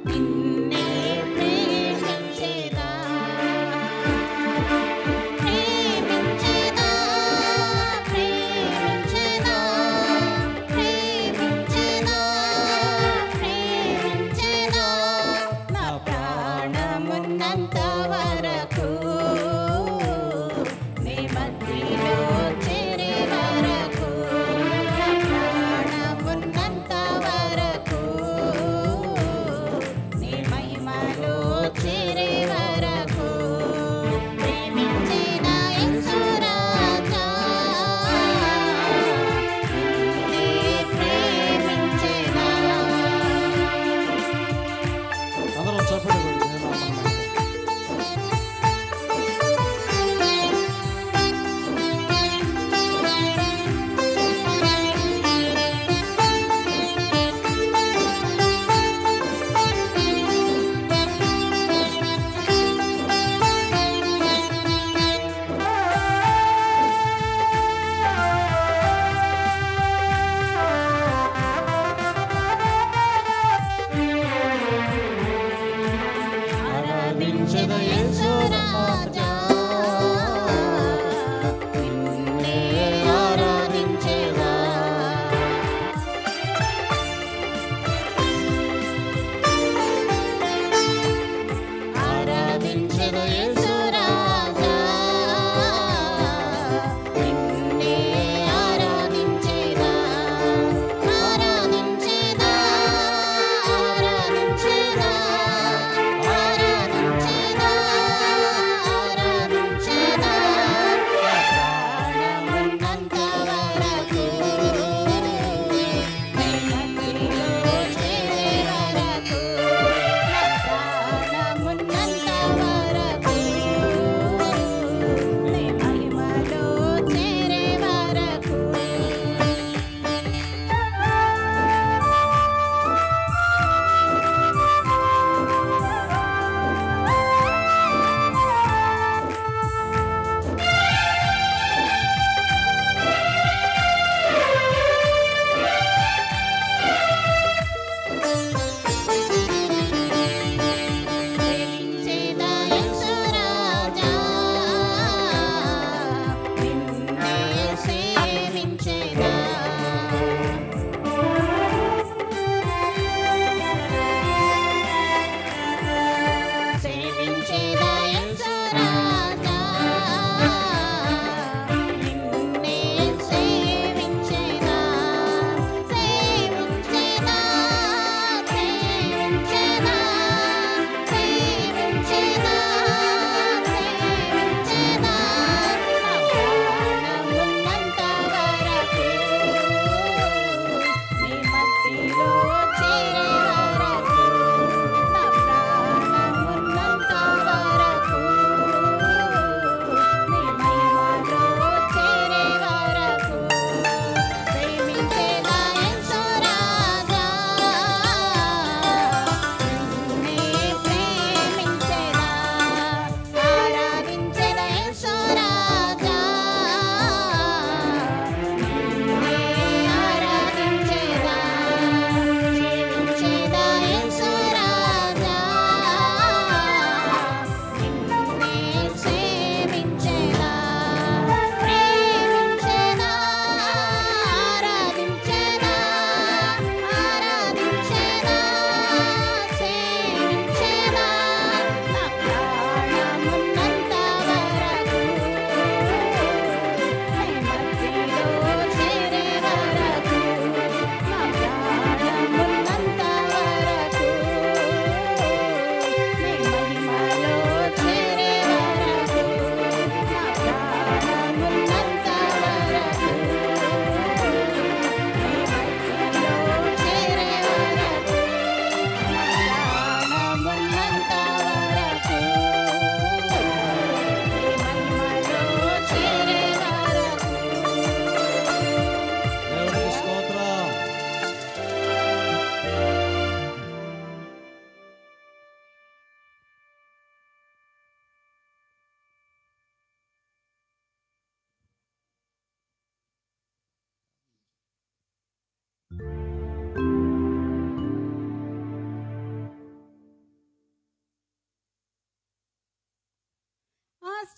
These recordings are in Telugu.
నిన్నే ప్రేమించేదా ప్రేమించేదా ప్రేమించేదా ప్రేమించేదా ప్రేమించేదా నా ప్రాణమున్నంత వరకు నీ మధ్యలో చేరే వరకు నా ప్రాణమున్నంత వరకు నీ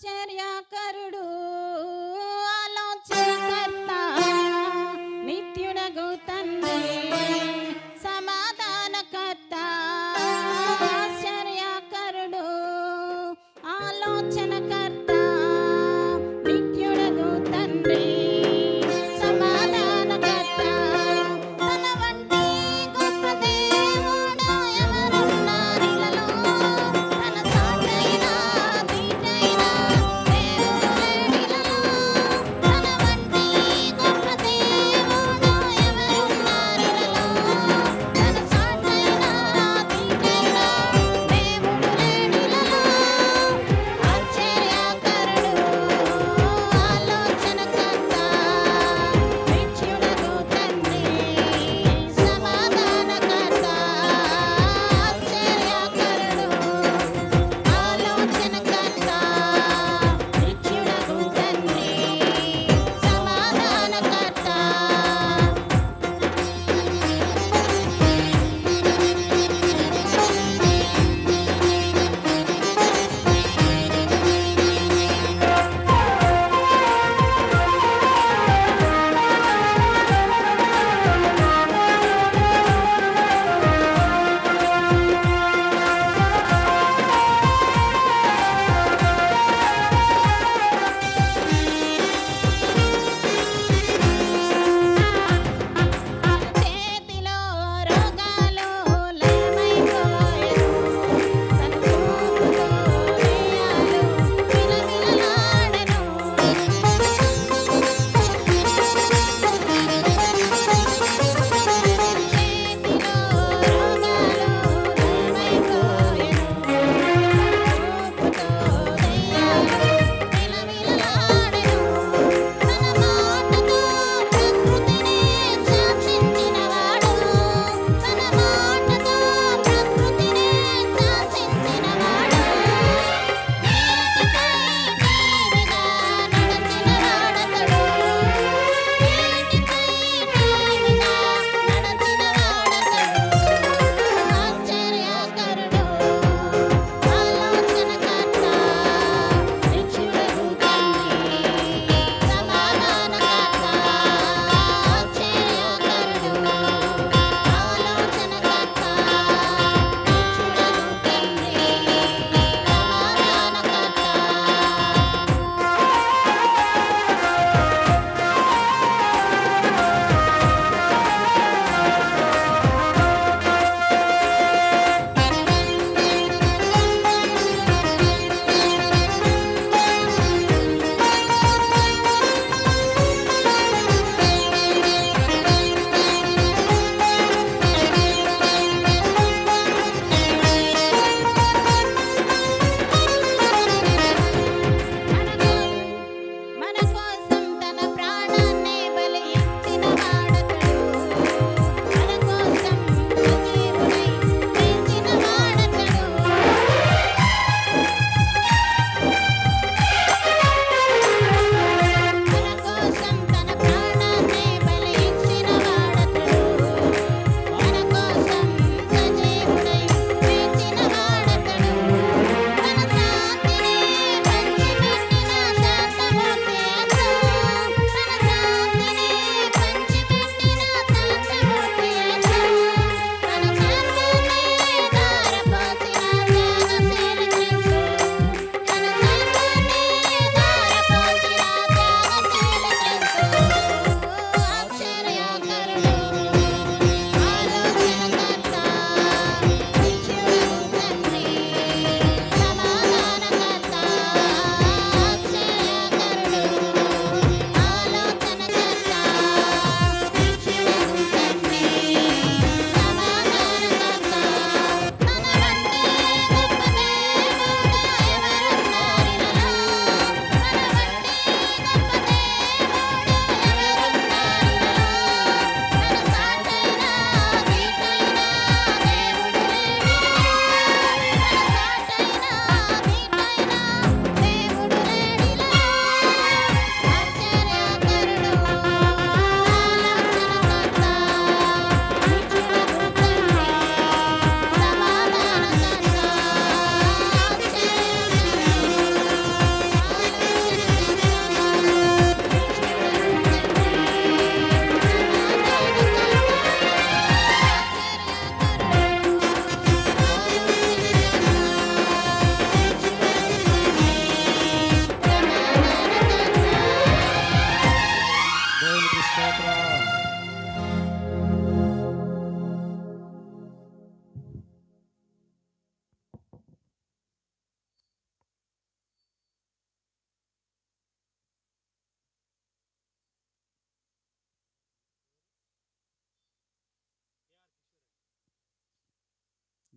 ఆశ్చర్యకరుడు ఆలోచనకర్త నిత్యుడగు తండ్రి సమాధానకర్త ఆశ్చర్యకరుడు ఆలోచనకర్త నిత్యుడగు తండ్రి సమాధానకర్త తన వంటి గొప్ప దేవుడు ఎవరున్నారిలలో తన సాటైన దీటైన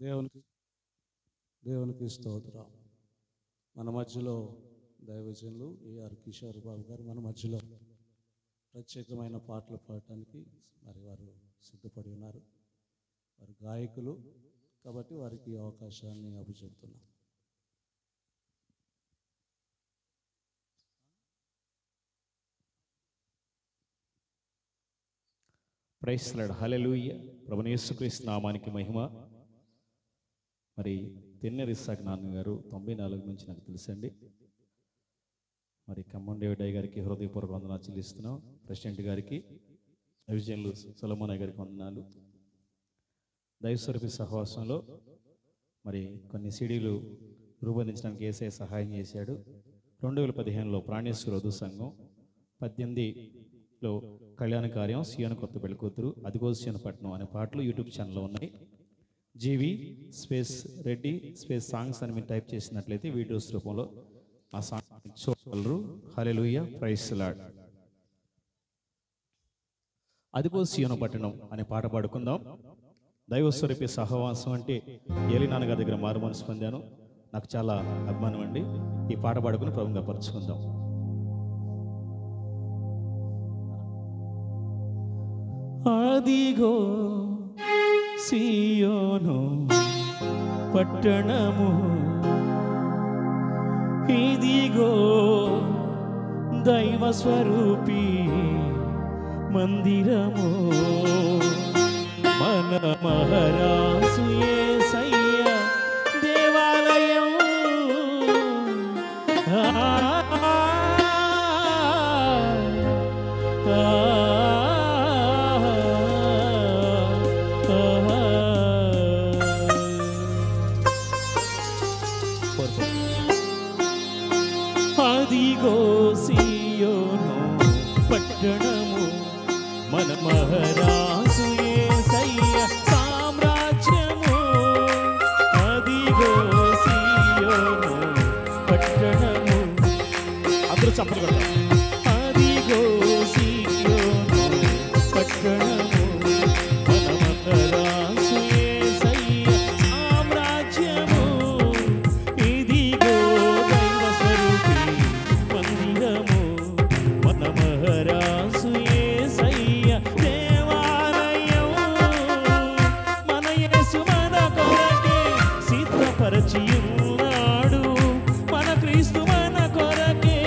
దేవునికి స్తోత్రం. మన మధ్యలో దైవజనులు ఏఆర్ కిషోర్ బాబు గారు మన మధ్యలో ప్రత్యేకమైన పాటలు పాడటానికి మరి వారు సిద్ధపడి ఉన్నారు. వారు గాయకులు కాబట్టి వారికి ఈ అవకాశాన్ని అప్పచెప్తున్నాం. Praise the Lord. హల్లెలూయా. ప్రభువైన యేసుక్రీస్తు నామానికి మహిమ. మరి తెన్నెరి ఇస్సాక్ నాన్నగారు 94 నుంచి నాకు తెలుసండి. మరి ఖమ్మం డేవిడ్ గారికి హృదయపూర్వక వందనాలు చెల్లిస్తున్నాం. ప్రెసిడెంట్ గారికి, విజయన్లు సొలొమోన్ గారికి వందనాలు. దైవస్వరూపి సహవాసంలో మరి కొన్ని సీడీలు రూపొందించడానికి యేసయ్య సహాయం చేశాడు. 2015లో ప్రాణేశ్వర వధు సంఘం, 18లో కళ్యాణ కార్యం, సియోను కొత్త పెళ్లి కూతురు, అదిగో సియోను పట్నం అనే పాటలు యూట్యూబ్ ఛానల్లో ఉన్నాయి. GV space Reddy space songs అని మీరు టైప్ చేసినట్లయితే వీడియోస్ రూపంలో ఆ సాంగ్ చూడగలరు. హల్లెలూయా. Praise the Lord. అదిగో సియోను పట్టణం అనే పాట పాడుకుందాం. దైవస్వరూపి సహవాసం అంటే ఏలి నాన్నగారి దగ్గర మారు మనసు పొందాను. నాకు చాలా అభిమానం అండి. ఈ పాట పాడుకుని ప్రభువుగా పరుచుకుందాం. అదిగో సియోను పట్టణము, ఇదిగో దైవ స్వరూపి మందిరము, మన మహారాజు యేసయ్య దేవాలయం. అదిగో సియోను పట్టణము, మన మహారాజు యేసయ్య సామ్రాజ్యము. అదిగో సియోను పట్టణము. అందరూ చప్పట్లు కొడతారు. అదిగో సియోను పట్టణము, మన మహారాజు యేసయ్య సామ్రాజ్యము. ఇదిగో దైవ స్వరూపి మందిరము, మన మహారాజు యేసయ్య దేవాలయం. మన యేసు మన కొరకే సిద్ధపరచియున్నాడు, మన క్రీస్తు మన కొరకే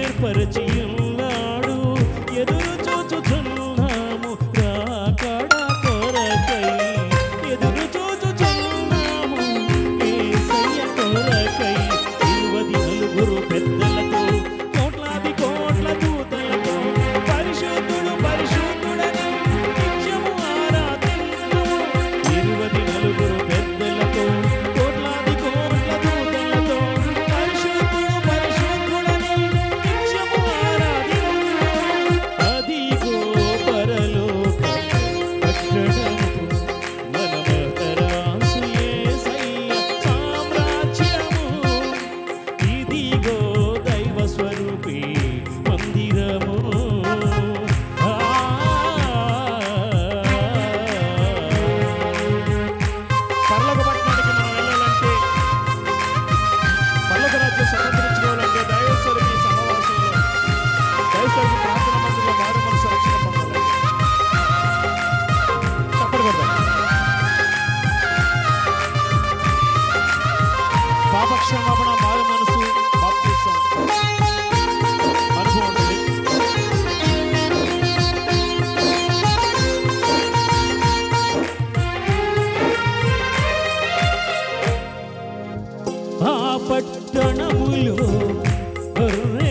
ఏర్పరచియున్నాడు. ఎదురు చూచుచున్నాము రాకడ కొరకై, ఎదురు చూచుచున్నాము యేసయ్య కొరకై. 24 పెద్దలతో, కోట్లాది కోట్ల దూతలతో, పరిశుద్ధుడు పరిశుద్ధుడని నిత్యము ఆరాధింతుము. 24 పెద్దలతో, కోట్లాది కోట్ల దూతలతో, పరిశుద్ధుడు పరిశుద్ధుడని నిత్యము ఆరాధింతుము. అదిగో పరలోక పట్టణము, మన మహారాజు యేసయ్య సామ్రాజ్యము. ఇదిగో దైవ స్వరూపి మందిరము. పరలోక పట్టణానికి మనం వెళ్ళాలంటే, పరలోక రాజ్యం స్వతంత్రించుకోవాలంటే దైవస్వరూపి సహవాసంలో, దైవస్వరూపి ప్రార్థన మందిరంలో మారు మనసు రక్షణ పొందాలి. చప్పట్లు కొడదాం. పాప క్షమాపణ, మారు మనసు, బాప్తిసం అనుభవం ఉంటుంది. ఆ పట్టణములో గొర్రె